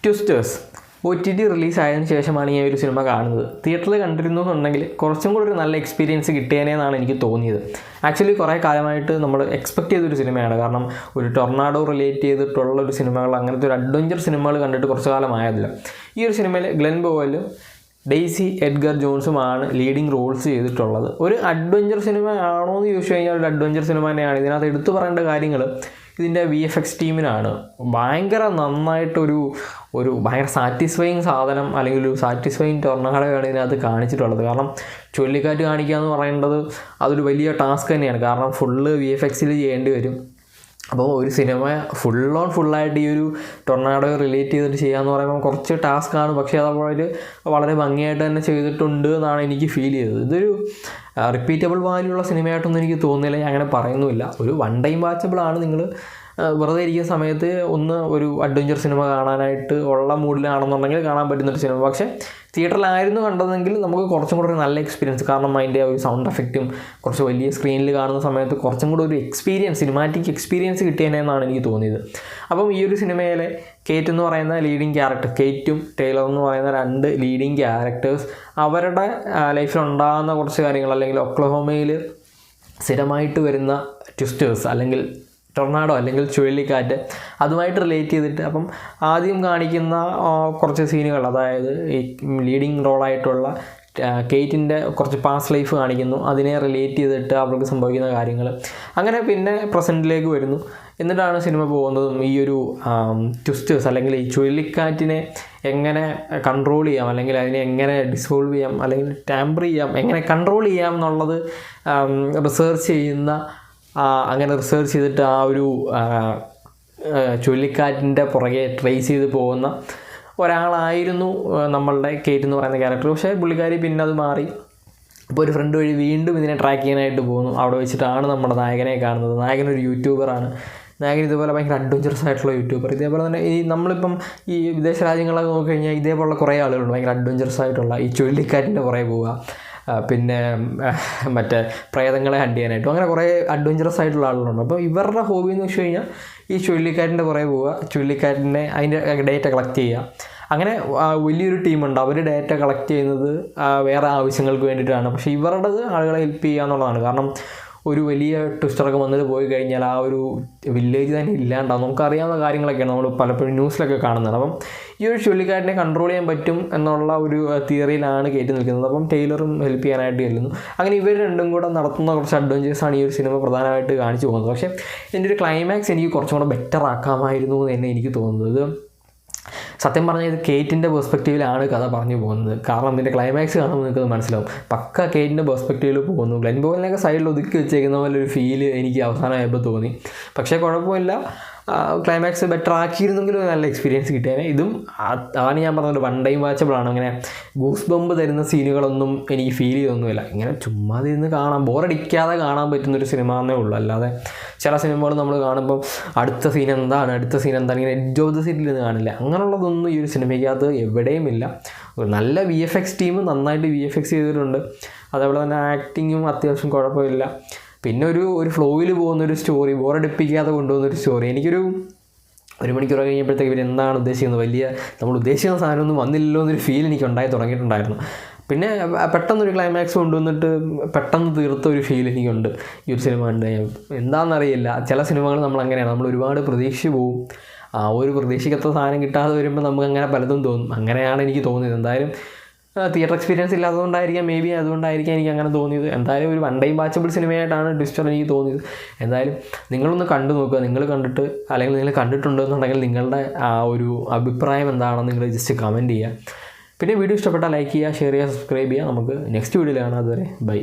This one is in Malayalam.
ട്വിസ്റ്റേഴ്സ് OTT റിലീസായതിനു ശേഷമാണ് ഈ ഒരു സിനിമ കാണുന്നത്. തിയേറ്ററിൽ കണ്ടിരുന്നു എന്നുണ്ടെങ്കിൽ കുറച്ചും കൂടി ഒരു നല്ല എക്സ്പീരിയൻസ് കിട്ടിയേനെന്നാണ് എനിക്ക് തോന്നിയത്. ആക്ച്വലി കുറേ കാലമായിട്ട് നമ്മൾ എക്സ്പെക്ട് ചെയ്തൊരു സിനിമയാണ്. കാരണം ഒരു ടൊർണാഡോ റിലേറ്റ് ചെയ്തിട്ടുള്ള ഒരു സിനിമകൾ, അങ്ങനത്തെ ഒരു അഡ്വഞ്ചർ സിനിമകൾ കണ്ടിട്ട് കുറച്ച് കാലമായതില്ല. ഈ ഒരു സിനിമയിൽ ഗ്ലെൻ ബോവലും ഡെയ്സി എഡ്ഗർ ജോൺസുമാണ് ലീഡിങ് റോൾസ് ചെയ്തിട്ടുള്ളത്. ഒരു അഡ്വഞ്ചർ സിനിമ ആണോ എന്ന് ചോദിച്ചു കഴിഞ്ഞാൽ ഒരു അഡ്വഞ്ചർ സിനിമ തന്നെയാണ്. ഇതിനകത്ത് എടുത്തു പറയേണ്ട കാര്യങ്ങൾ ഇതിൻ്റെ VFX ടീമിനാണ്. ഭയങ്കര നന്നായിട്ടൊരു ഭയങ്കര സാറ്റിസ്ഫൈങ് സാധനം, അല്ലെങ്കിൽ ഒരു സാറ്റിസ്ഫൈങ് ടൊർണാഡോയാണ് ഇതിനകത്ത് കാണിച്ചിട്ടുള്ളത്. കാരണം ചുഴലിക്കാറ്റ് കാണിക്കുക എന്ന് പറയേണ്ടത് അതൊരു വലിയ ടാസ്ക് തന്നെയാണ്. കാരണം ഫുള്ള് VFXൽ ചെയ്യേണ്ടി വരും. അപ്പോൾ ഒരു സിനിമ ഫുള്ളായിട്ട് ഈ ഒരു ടൊർണാഡോ റിലേറ്റ് ചെയ്തിട്ട് ചെയ്യാമെന്ന് പറയുമ്പോൾ കുറച്ച് ടാസ്ക്കാണ്. പക്ഷേ അതപ്പോൾ വളരെ ഭംഗിയായിട്ട് തന്നെ ചെയ്തിട്ടുണ്ട് എന്നാണ് എനിക്ക് ഫീൽ ചെയ്തത്. ഇതൊരു റിപ്പീറ്റബിൾ വാല്യുള്ള സിനിമയായിട്ടൊന്നും എനിക്ക് തോന്നുന്നില്ല. ഞാൻ അങ്ങനെ പറയുന്നുമില്ല. ഒരു വൺ ടൈം വാച്ചബിളാണ്. നിങ്ങൾ വെറുതെ ഇരിക്കുന്ന സമയത്ത് ഒരു അഡ്വഞ്ചർ സിനിമ കാണാനായിട്ട് ഉള്ള മൂഡിലാണെന്നുണ്ടെങ്കിൽ കാണാൻ പറ്റുന്നൊരു സിനിമ. പക്ഷേ തിയേറ്ററിലായിരുന്നു കണ്ടതെങ്കിൽ നമുക്ക് കുറച്ചും കൂടി ഒരു നല്ല എക്സ്പീരിയൻസ്, കാരണം അതിൻ്റെ ഒരു സൗണ്ട് എഫക്റ്റും കുറച്ച് വലിയ സ്ക്രീനിൽ കാണുന്ന സമയത്ത് കുറച്ചും കൂടി ഒരു സിനിമാറ്റിക് എക്സ്പീരിയൻസ് കിട്ടിയേനെന്നാണ് എനിക്ക് തോന്നിയത്. അപ്പം ഈ ഒരു സിനിമയിലെ കേറ്റ് എന്ന് പറയുന്ന ലീഡിങ് ക്യാരക്ടർ, കേറ്റും ടൈലർ എന്ന് പറയുന്ന 2 ലീഡിങ് ക്യാരക്ടേഴ്സ്, അവരുടെ ലൈഫിലുണ്ടാകുന്ന കുറച്ച് കാര്യങ്ങൾ, അല്ലെങ്കിൽ ഒക്ലഹോമയിൽ സ്ഥിരമായിട്ട് വരുന്ന ട്വിസ്റ്റേഴ്സ്, അല്ലെങ്കിൽ ടൊർണാഡോ അല്ലെങ്കിൽ ചുഴലിക്കാറ്റ്, അതുമായിട്ട് റിലേറ്റ് ചെയ്തിട്ട് അപ്പം ആദ്യം കാണിക്കുന്ന കുറച്ച് സീനുകൾ, അതായത് ഈ ലീഡിങ് റോളായിട്ടുള്ള കേറ്റിൻ്റെ കുറച്ച് പാസ്റ്റ് ലൈഫ് കാണിക്കുന്നു. അതിനെ റിലേറ്റ് ചെയ്തിട്ട് അവർക്ക് സംഭവിക്കുന്ന കാര്യങ്ങൾ, അങ്ങനെ പിന്നെ പ്രസൻറ്റിലേക്ക് വരുന്നു. എന്നിട്ടാണ് സിനിമ പോകുന്നതും ഈ ഒരു ട്വിസ്റ്റേഴ്സ്, അല്ലെങ്കിൽ ഈ ചുഴലിക്കാറ്റിനെ എങ്ങനെ കൺട്രോൾ ചെയ്യാം, അല്ലെങ്കിൽ അതിനെ എങ്ങനെ ഡിസോൾവ് ചെയ്യാം, അല്ലെങ്കിൽ ടാമ്പർ ചെയ്യാം, എങ്ങനെ കൺട്രോൾ ചെയ്യാം എന്നുള്ളത് റിസർച്ച് ചെയ്യുന്ന, അങ്ങനെ റിസർച്ച് ചെയ്തിട്ട് ആ ഒരു ചുഴലിക്കാറ്റിൻ്റെ പുറകെ ട്രേസ് ചെയ്ത് പോകുന്ന ഒരാളായിരുന്നു നമ്മളുടെ കേറ്റ് എന്ന് പറയുന്ന ക്യാരക്ടർ. പക്ഷേ പുള്ളിക്കാരി പിന്നെ അത് മാറി ഇപ്പോൾ ഒരു ഫ്രണ്ട് വഴി വീണ്ടും ഇതിനെ ട്രാക്ക് ചെയ്യാനായിട്ട് പോകുന്നു. അവിടെ വെച്ചിട്ടാണ് നമ്മുടെ നായകനെ കാണുന്നത്. നായകനൊരു യൂട്യൂബറാണ്. നായകൻ ഇതേപോലെ ഭയങ്കര അഡ്വഞ്ചറസ് ആയിട്ടുള്ള യൂട്യൂബർ. ഇതേപോലെ തന്നെ ഈ നമ്മളിപ്പം ഈ വിദേശ രാജ്യങ്ങളൊക്കെ നോക്കിക്കഴിഞ്ഞാൽ ഇതേപോലുള്ള കുറേ ആളുകളുണ്ട് ഭയങ്കര അഡ്വഞ്ചറസ് ആയിട്ടുള്ള, ഈ ചുഴലിക്കാറ്റിൻ്റെ പുറകെ പോവുക, പിന്നെ മറ്റേ പ്രേതങ്ങളെ ഹണ്ട് ചെയ്യാനായിട്ടും, അങ്ങനെ കുറേ അഡ്വഞ്ചറസ് ആയിട്ടുള്ള ആളുകളുണ്ട്. അപ്പോൾ ഇവരുടെ ഹോബി എന്ന് വെച്ച് കഴിഞ്ഞാൽ ഈ ചുഴലിക്കാറ്റിൻ്റെ പുറകെ പോവുക, ചുഴലിക്കാറ്റിനെ അതിൻ്റെ ഡേറ്റ കളക്ട് ചെയ്യുക. അങ്ങനെ വലിയൊരു ടീമുണ്ട്. അവർ ഡേറ്റ കളക്ട് ചെയ്യുന്നത് വേറെ ആവശ്യങ്ങൾക്ക് വേണ്ടിയിട്ടാണ്. പക്ഷേ ഇവരുടേത് ആളുകളെ ഹെൽപ്പ് ചെയ്യുക എന്നുള്ളതാണ്. കാരണം ഒരു വലിയ ട്വിസ്റ്ററൊക്കെ വന്നിട്ട് പോയി കഴിഞ്ഞാൽ ആ ഒരു വില്ലേജ് തന്നെ ഇല്ലാണ്ടാവും. നമുക്കറിയാവുന്ന കാര്യങ്ങളൊക്കെയാണ് നമ്മൾ പലപ്പോഴും ന്യൂസിലൊക്കെ കാണുന്നത്. അപ്പം ഈ ഒരു ചുഴലിക്കാറ്റിനെ കൺട്രോൾ ചെയ്യാൻ പറ്റും എന്നുള്ള ഒരു തിയറിയിലാണ് കേട്ട് നിൽക്കുന്നത്. അപ്പം ടൈലറും ഹെൽപ്പ് ചെയ്യാനായിട്ട് ചെല്ലുന്നു. അങ്ങനെ ഇവർ രണ്ടും കൂടെ നടത്തുന്ന കുറച്ച് അഡ്വഞ്ചേഴ്സാണ് ഈ ഒരു സിനിമ പ്രധാനമായിട്ട് കാണിച്ചു പോകുന്നത്. പക്ഷേ ഇതിൻ്റെ ഒരു ക്ലൈമാക്സ് എനിക്ക് കുറച്ചും കൂടെ ബെറ്റർ ആക്കാമായിരുന്നു എന്ന് തന്നെ എനിക്ക് തോന്നുന്നത്. സത്യം പറഞ്ഞാൽ ഇത് കേറ്റിൻ്റെ പെർസ്പെക്റ്റീവിലാണ് കഥ പറഞ്ഞു പോകുന്നത്. കാരണം ഇതിൻ്റെ ക്ലൈമാക്സ് കാണുമ്പോൾ നിങ്ങൾക്കത് മനസ്സിലാവും. പക്ക കേറ്റിൻ്റെ പെർസ്പെക്റ്റീവിൽ പോകുന്നു. ഗ്ലെൻ ബോവലിനെയൊക്കെ സൈഡിൽ ഒതുക്കി വെച്ചേക്കുന്ന പോലെ ഒരു ഫീല് എനിക്ക് അവസാനമായപ്പോൾ തോന്നി. പക്ഷേ കുഴപ്പമില്ല, ക്ലൈമാക്സ് ബെറ്റർ ആക്കിയിരുന്നെങ്കിലും നല്ല എക്സ്പീരിയൻസ് കിട്ടിയേനെ. ഇതും അതാണ് ഞാൻ പറഞ്ഞത്, വൺ ടൈം വാച്ചബിളാണ്. അങ്ങനെ ഗൂസ് ബമ്പ് തരുന്ന സീനുകളൊന്നും എനിക്ക് ഫീൽ ചെയ്തൊന്നുമില്ല. ഇങ്ങനെ ചുമ്മാ ഇരുന്ന് ബോറടിക്കാതെ കാണാൻ പറ്റുന്നൊരു സിനിമ എന്നേ ഉള്ളൂ. അല്ലാതെ ചില സിനിമകൾ നമ്മൾ കാണുമ്പം അടുത്ത സീൻ എന്താണ് ഇങ്ങനെ എഡ്ജ് ഓഫ് ദ സീറ്റിൽ നിന്ന് കാണില്ല. അങ്ങനെയുള്ളതൊന്നും ഈ ഒരു സിനിമയ്ക്കകത്ത് എവിടെയുമില്ല. ഒരു നല്ല VFX ടീം നന്നായിട്ട് VFX ചെയ്തിട്ടുണ്ട്. അതേപോലെ തന്നെ ആക്ടിങ്ങും അത്യാവശ്യം കുഴപ്പമില്ല. പിന്നെ ഒരു ഫ്ലോയിൽ പോകുന്നൊരു സ്റ്റോറി, ബോറടിപ്പിക്കാതെ കൊണ്ടുപോകുന്നൊരു സ്റ്റോറി. എനിക്കൊരു 1 മണിക്കൂർ കഴിഞ്ഞപ്പോഴത്തേക്ക് ഇവർ എന്താണ് ഉദ്ദേശിക്കുന്നത്, നമ്മൾ ഉദ്ദേശിക്കുന്ന സാധനമൊന്നും വന്നില്ലല്ലോ എന്നൊരു ഫീൽ എനിക്ക് തുടങ്ങിയിട്ടുണ്ടായിരുന്നു. പിന്നെ പെട്ടെന്നൊരു ക്ലൈമാക്സ് കൊണ്ടുവന്നിട്ട് പെട്ടെന്ന് തീർത്ത ഒരു ഫീൽ എനിക്കുണ്ട് ഈ ഒരു സിനിമ ഉണ്ട്. എന്താണെന്നറിയില്ല, ചില സിനിമകൾ നമ്മളങ്ങനെയാണ്, നമ്മൾ ഒരുപാട് പ്രതീക്ഷിച്ച് പോവും. ഒരു പ്രതീക്ഷിക്കാത്ത സാധനം കിട്ടാതെ വരുമ്പോൾ നമുക്ക് അങ്ങനെ പലതും തോന്നും. അങ്ങനെയാണ് എനിക്ക് തോന്നിയത്. എന്തായാലും തിയേറ്റർ എക്സ്പീരിയൻസ് ഇല്ലാത്തതുകൊണ്ടായിരിക്കാം, മേ ബി അതുകൊണ്ടായിരിക്കാം എനിക്ക് അങ്ങനെ തോന്നിയത്. എന്തായാലും ഒരു വൺ ടൈം വാച്ചബിൾ സിനിമയായിട്ടാണ് ട്വിസ്റ്റർ എനിക്ക് തോന്നിയത്. എന്തായാലും നിങ്ങളൊന്ന് കണ്ടു നോക്കുക. നിങ്ങൾ കണ്ടിട്ട്, അല്ലെങ്കിൽ നിങ്ങൾ കണ്ടിട്ടുണ്ടെന്നുണ്ടെങ്കിൽ നിങ്ങളുടെ ഒരു അഭിപ്രായം എന്താണെന്ന് നിങ്ങൾ ജസ്റ്റ് കമൻറ്റ് ചെയ്യുക. പിന്നെ വീഡിയോ ഇഷ്ടപ്പെട്ടാൽ ലൈക്ക് ചെയ്യുക, ഷെയർ ചെയ്യുക, സബ്സ്ക്രൈബ് ചെയ്യുക. നമുക്ക് നെക്സ്റ്റ് വീഡിയോയിൽ കാണാം. അതുവരെ ബൈ.